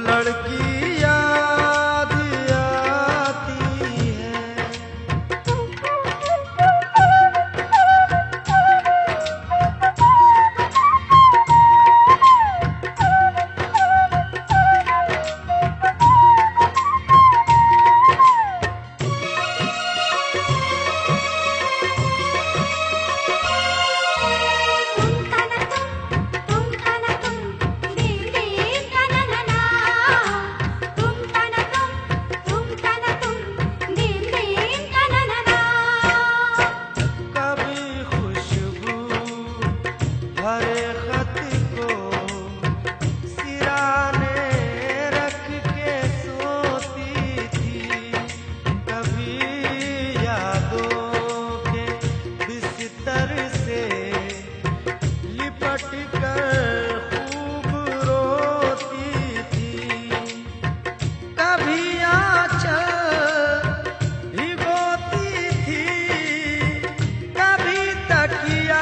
लड़की याद आती है। भरे खत को सिराने रख के सोती थी, कभी यादों के बिस्तर से लिपट कर खूब रोती थी। कभी आंचल भिगोती थी, कभी तकिया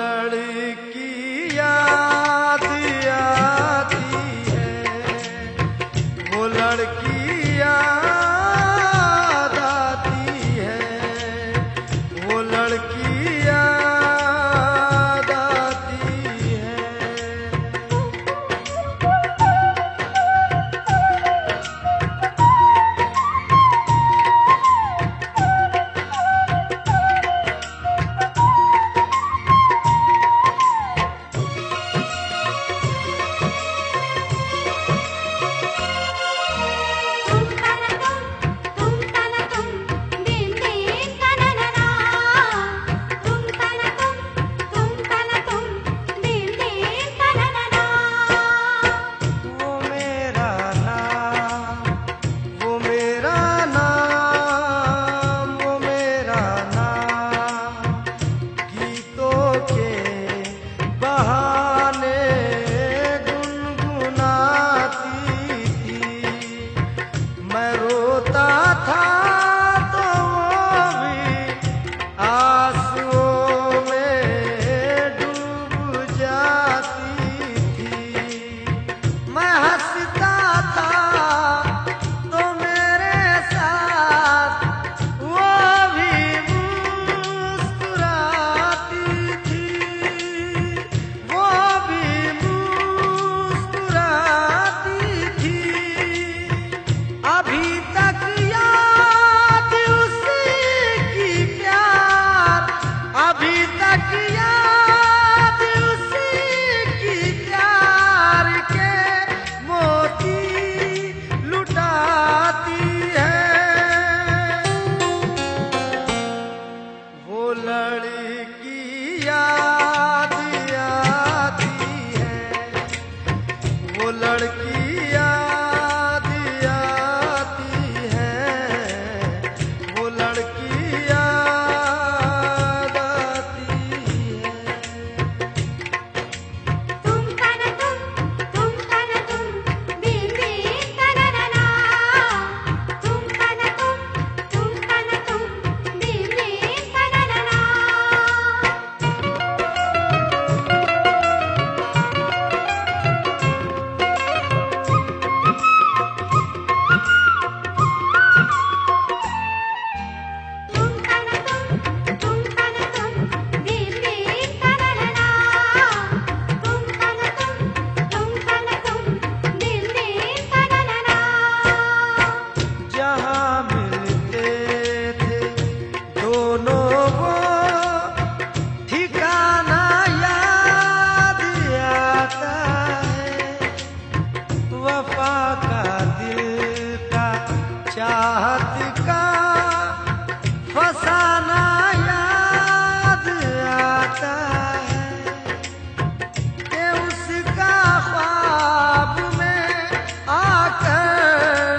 लड़की याद आती है, वो लड़की याद आती है, वो लड़की याद आती है। तो चाहत का फसाना याद आता है कि उसका ख्वाब में आकर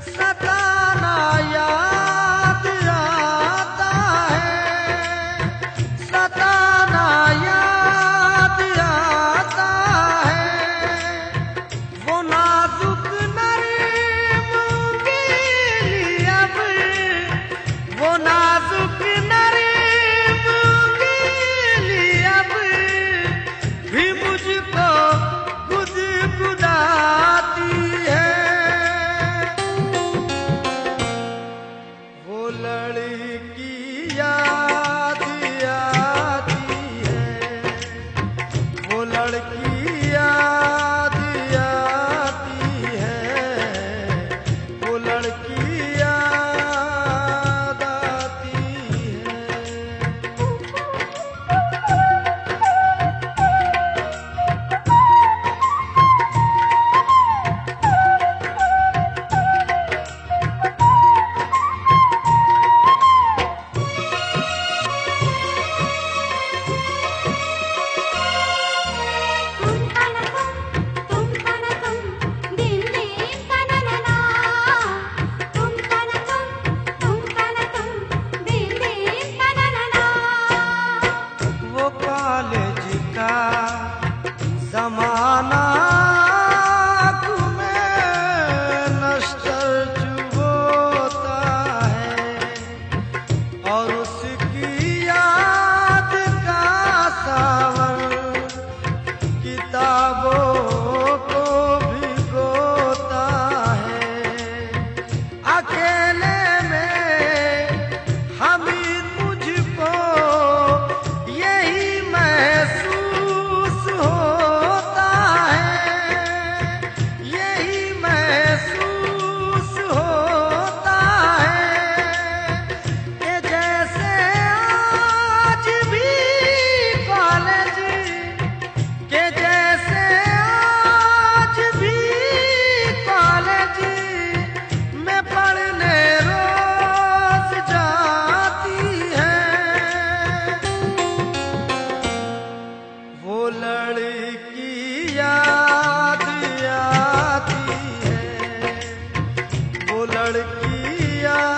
सताना याद आता है, सताना याद आता है। वो नाजुक नरीम गिली अब, वो नाजुक नरीम गिली अब भी मुझको गुदगुदाती है। वो लड़की याद आती है, वो लड़की याद आती है, वो लड़की याद आती है। वो कॉलेज का जमाना तुम्हें नश्तर चुभोता है और उसकी याद का सावन किताबों को भिगोता है। अकेले में हामिद मुझको यही महसूस होता है, यही महसूस होता है कि जैसे आज भी कॉलेज, कि जैसे आज भी कॉलेज में पढ़ने रोज जाती है। वो लड़की याद आती है, वो लड़की याद